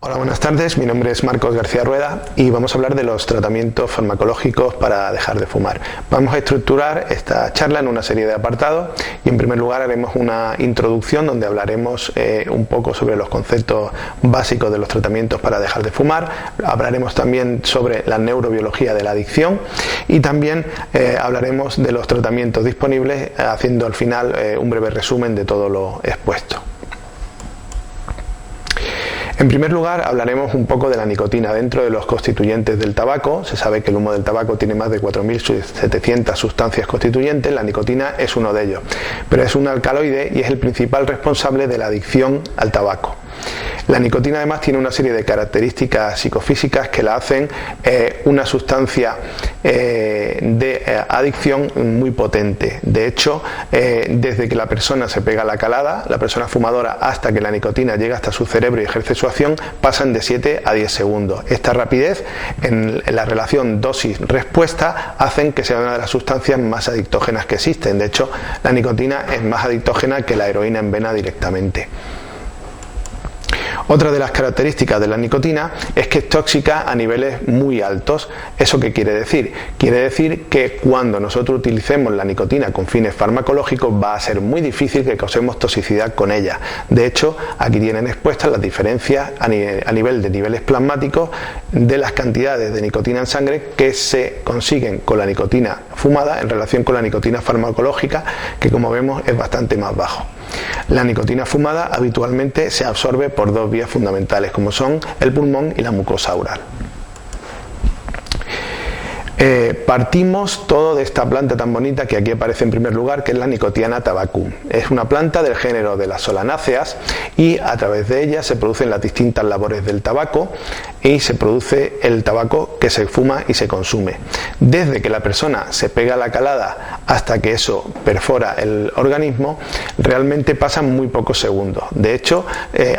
Hola, buenas tardes. Mi nombre es Marcos García Rueda y vamos a hablar de los tratamientos farmacológicos para dejar de fumar. Vamos a estructurar esta charla en una serie de apartados y en primer lugar haremos una introducción donde hablaremos un poco sobre los conceptos básicos de los tratamientos para dejar de fumar. Hablaremos también sobre la neurobiología de la adicción y también hablaremos de los tratamientos disponibles, haciendo al final un breve resumen de todo lo expuesto. En primer lugar, hablaremos un poco de la nicotina dentro de los constituyentes del tabaco. Se sabe que el humo del tabaco tiene más de 4.700 sustancias constituyentes. La nicotina es uno de ellos, pero es un alcaloide y es el principal responsable de la adicción al tabaco. La nicotina además tiene una serie de características psicofísicas que la hacen una sustancia de adicción muy potente. De hecho, desde que la persona se pega la calada, la persona fumadora, hasta que la nicotina llega hasta su cerebro y ejerce su acción, pasan de 7 a 10 segundos. Esta rapidez en la relación dosis-respuesta hacen que sea una de las sustancias más adictógenas que existen. De hecho, la nicotina es más adictógena que la heroína en vena directamente. Otra de las características de la nicotina es que es tóxica a niveles muy altos. ¿Eso qué quiere decir? Quiere decir que cuando nosotros utilicemos la nicotina con fines farmacológicos va a ser muy difícil que causemos toxicidad con ella. De hecho, aquí tienen expuestas las diferencias a nivel de niveles plasmáticos de las cantidades de nicotina en sangre que se consiguen con la nicotina fumada en relación con la nicotina farmacológica, que como vemos es bastante más bajo. La nicotina fumada habitualmente se absorbe por dos vías fundamentales, como son el pulmón y la mucosa oral. Partimos todo de esta planta tan bonita que aquí aparece en primer lugar, que es la Nicotiana tabacum. Es una planta del género de las solanáceas y a través de ella se producen las distintas labores del tabaco y se produce el tabaco que se fuma y se consume. Desde que la persona se pega la calada hasta que eso perfora el organismo, realmente pasan muy pocos segundos. De hecho,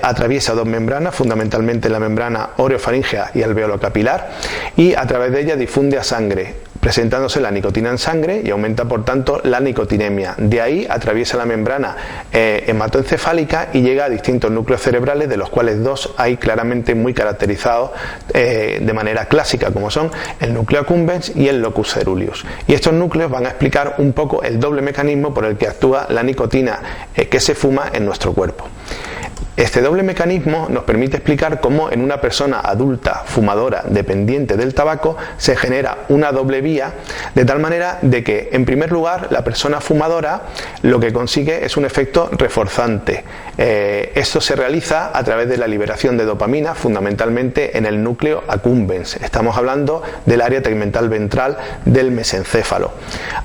atraviesa dos membranas, fundamentalmente la membrana orofaríngea y alveolo capilar, y a través de ella difunde a sangre, presentándose la nicotina en sangre y aumenta por tanto la nicotinemia. De ahí atraviesa la membrana hematoencefálica y llega a distintos núcleos cerebrales, de los cuales dos hay claramente muy caracterizados de manera clásica, como son el núcleo accumbens y el locus coeruleus. Y estos núcleos van a explicar un poco el doble mecanismo por el que actúa la nicotina que se fuma en nuestro cuerpo. Este doble mecanismo nos permite explicar cómo en una persona adulta, fumadora, dependiente del tabaco, se genera una doble vía, de tal manera de que, en primer lugar, la persona fumadora lo que consigue es un efecto reforzante. Esto se realiza a través de la liberación de dopamina, fundamentalmente en el núcleo accumbens. Estamos hablando del área tegmental ventral del mesencéfalo.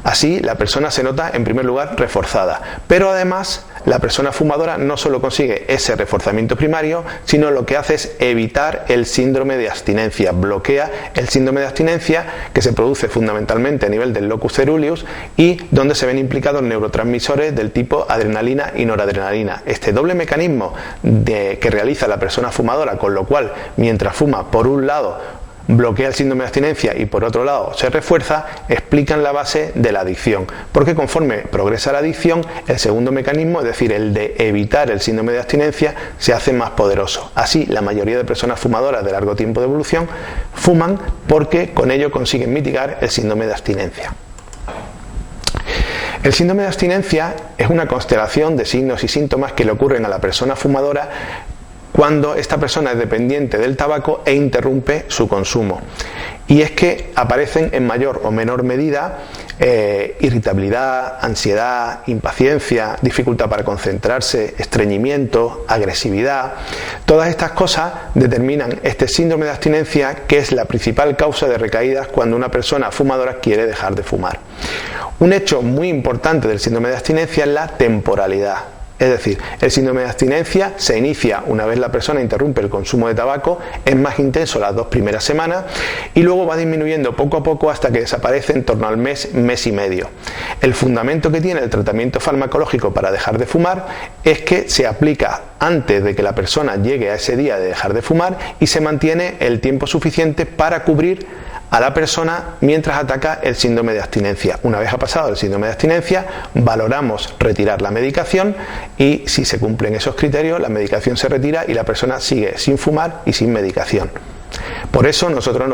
Así, la persona se nota, en primer lugar, reforzada, pero además la persona fumadora no solo consigue ese reforzamiento primario, sino lo que hace es evitar el síndrome de abstinencia, bloquea el síndrome de abstinencia que se produce fundamentalmente a nivel del locus coeruleus y donde se ven implicados neurotransmisores del tipo adrenalina y noradrenalina. Este doble mecanismo que realiza la persona fumadora, con lo cual mientras fuma, por un lado bloquea el síndrome de abstinencia y por otro lado se refuerza, explican la base de la adicción, porque conforme progresa la adicción, el segundo mecanismo, es decir, el de evitar el síndrome de abstinencia, se hace más poderoso. Así, la mayoría de personas fumadoras de largo tiempo de evolución fuman porque con ello consiguen mitigar el síndrome de abstinencia. El síndrome de abstinencia es una constelación de signos y síntomas que le ocurren a la persona fumadora cuando esta persona es dependiente del tabaco e interrumpe su consumo. Y es que aparecen en mayor o menor medida irritabilidad, ansiedad, impaciencia, dificultad para concentrarse, estreñimiento, agresividad. Todas estas cosas determinan este síndrome de abstinencia, que es la principal causa de recaídas cuando una persona fumadora quiere dejar de fumar. Un hecho muy importante del síndrome de abstinencia es la temporalidad. Es decir, el síndrome de abstinencia se inicia una vez la persona interrumpe el consumo de tabaco, es más intenso las 2 primeras semanas y luego va disminuyendo poco a poco hasta que desaparece en torno al mes, mes y medio. El fundamento que tiene el tratamiento farmacológico para dejar de fumar es que se aplica antes de que la persona llegue a ese día de dejar de fumar y se mantiene el tiempo suficiente para cubrir a la persona mientras ataca el síndrome de abstinencia. Una vez ha pasado el síndrome de abstinencia, valoramos retirar la medicación y si se cumplen esos criterios, la medicación se retira y la persona sigue sin fumar y sin medicación. Por eso nosotros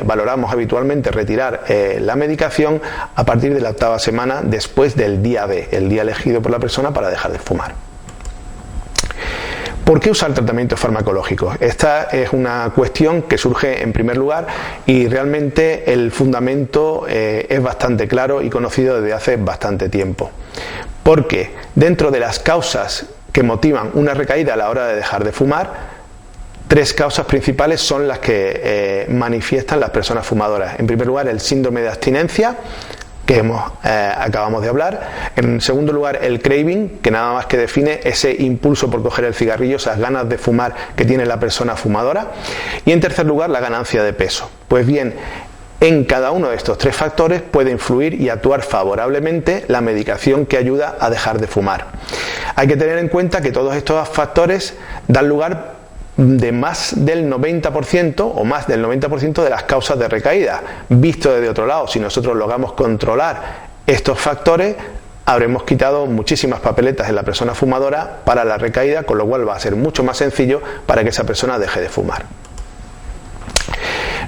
valoramos habitualmente retirar la medicación a partir de la 8ª semana después del día D, el día elegido por la persona para dejar de fumar. ¿Por qué usar tratamientos farmacológicos? Esta es una cuestión que surge en primer lugar y realmente el fundamento es bastante claro y conocido desde hace bastante tiempo. Porque dentro de las causas que motivan una recaída a la hora de dejar de fumar, 3 causas principales son las que manifiestan las personas fumadoras. En primer lugar, el síndrome de abstinencia, que acabamos de hablar. En segundo lugar, el craving, que nada más que define ese impulso por coger el cigarrillo, esas ganas de fumar que tiene la persona fumadora. Y en tercer lugar, la ganancia de peso. Pues bien, en cada uno de estos 3 factores puede influir y actuar favorablemente la medicación que ayuda a dejar de fumar. Hay que tener en cuenta que todos estos factores dan lugar de más del 90% o más del 90% de las causas de recaída. Visto desde otro lado, si nosotros logramos controlar estos factores, habremos quitado muchísimas papeletas en la persona fumadora para la recaída, con lo cual va a ser mucho más sencillo para que esa persona deje de fumar.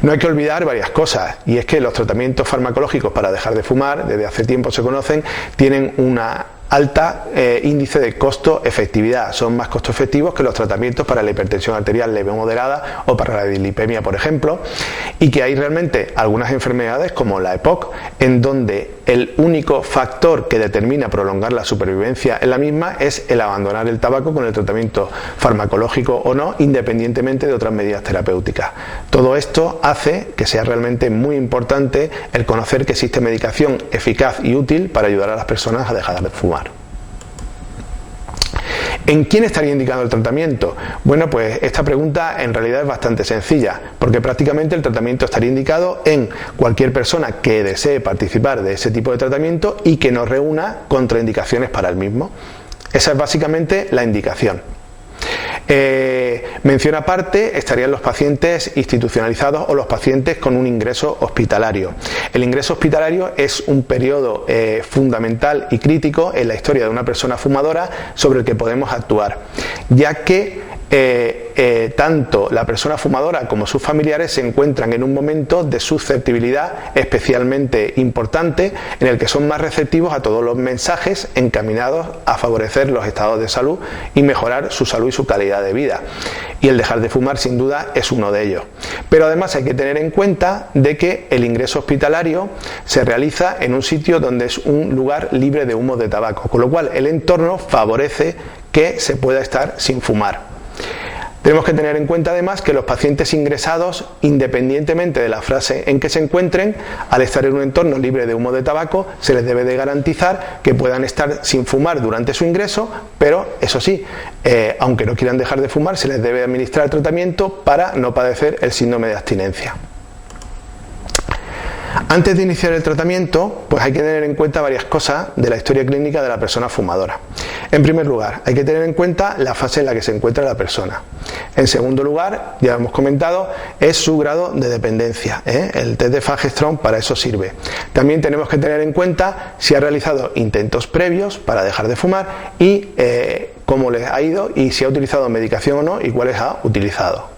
No hay que olvidar varias cosas, y es que los tratamientos farmacológicos para dejar de fumar, desde hace tiempo se conocen, tienen una alta índice de costo-efectividad. Son más costo efectivos que los tratamientos para la hipertensión arterial leve o moderada o para la dislipemia, por ejemplo, y que hay realmente algunas enfermedades como la EPOC en donde el único factor que determina prolongar la supervivencia en la misma es el abandonar el tabaco con el tratamiento farmacológico o no, independientemente de otras medidas terapéuticas. Todo esto hace que sea realmente muy importante el conocer que existe medicación eficaz y útil para ayudar a las personas a dejar de fumar. ¿En quién estaría indicado el tratamiento? Bueno, pues esta pregunta en realidad es bastante sencilla, porque prácticamente el tratamiento estaría indicado en cualquier persona que desee participar de ese tipo de tratamiento y que no reúna contraindicaciones para el mismo. Esa es básicamente la indicación. Mención aparte estarían los pacientes institucionalizados o los pacientes con un ingreso hospitalario. El ingreso hospitalario es un periodo fundamental y crítico en la historia de una persona fumadora sobre el que podemos actuar, ya que tanto la persona fumadora como sus familiares se encuentran en un momento de susceptibilidad especialmente importante en el que son más receptivos a todos los mensajes encaminados a favorecer los estados de salud y mejorar su salud y su calidad de vida. Y el dejar de fumar sin duda es uno de ellos. Pero además hay que tener en cuenta de que el ingreso hospitalario se realiza en un sitio donde es un lugar libre de humos de tabaco, con lo cual el entorno favorece que se pueda estar sin fumar. Tenemos que tener en cuenta además que los pacientes ingresados, independientemente de la fase en que se encuentren, al estar en un entorno libre de humo de tabaco, se les debe de garantizar que puedan estar sin fumar durante su ingreso, pero eso sí, aunque no quieran dejar de fumar, se les debe administrar tratamiento para no padecer el síndrome de abstinencia. Antes de iniciar el tratamiento, pues hay que tener en cuenta varias cosas de la historia clínica de la persona fumadora. En primer lugar, hay que tener en cuenta la fase en la que se encuentra la persona. En segundo lugar, ya hemos comentado, es su grado de dependencia. El test de Fagerström para eso sirve. También tenemos que tener en cuenta si ha realizado intentos previos para dejar de fumar y cómo les ha ido y si ha utilizado medicación o no y cuáles ha utilizado.